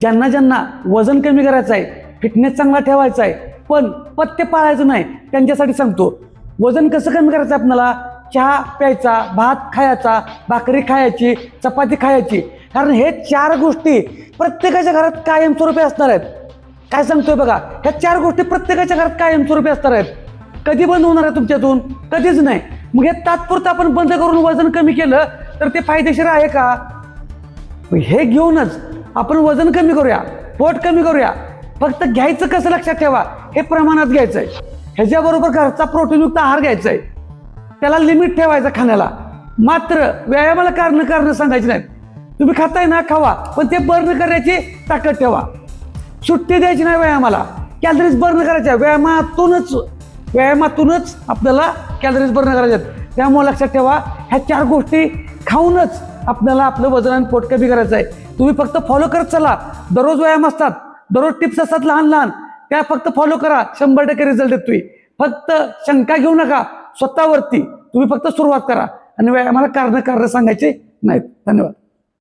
ज्यांना ज्यांना वजन कमी करायचं आहे, फिटनेस चांगला ठेवायचा आहे, पण पथ्य पाळायचं नाही, त्यांच्यासाठी सांगतो. वजन कसं कमी करायचं आपल्याला? चहा प्यायचा, भात खायचा, भाकरी खायची, चपाती खायची. कारण हे 4 गोष्टी प्रत्येकाच्या घरात कायमस्वरूपी असणार आहेत. काय सांगतोय बघा, ह्या 4 गोष्टी प्रत्येकाच्या घरात कायमस्वरूपी असणार आहेत. कधी बंद होणार आहे तुमच्यातून? कधीच नाही. मग हे तात्पुरतं आपण बंद करून वजन कमी केलं तर ते फायदेशीर आहे का? हे घेऊनच आपण वजन कमी करूया, पोट कमी करूया. फक्त घ्यायचं कसं लक्षात ठेवा, हे प्रमाणात घ्यायचंय. ह्याच्याबरोबर घरचा प्रोटीनयुक्त आहार घ्यायचा आहे. त्याला लिमिट ठेवायचं खाण्याला. मात्र व्यायामाला कारण सांगायची नाहीत. तुम्ही खाताय ना, खावा, पण ते बर्न करण्याची ताकद ठेवा. सुट्टी द्यायची नाही व्यायामाला. कॅलरीज बर्न करायच्या व्यायामातूनच आपल्याला कॅलरीज बर्न करायच्यात. त्यामुळे लक्षात ठेवा, ह्या 4 गोष्टी खाऊनच आपल्याला आपलं वजन आणि पोट कमी करायचं आहे. तुम्ही फक्त फॉलो करत चला. दररोज व्यायाम असतात, दररोज टिप्स असतात लहान लहान, त्या फक्त फॉलो करा. 100% रिझल्ट देतोय. फक्त शंका घेऊ नका स्वतःवरती. तुम्ही फक्त सुरुवात करा आणि व्यायामाला कारण सांगायचे नाहीत. धन्यवाद.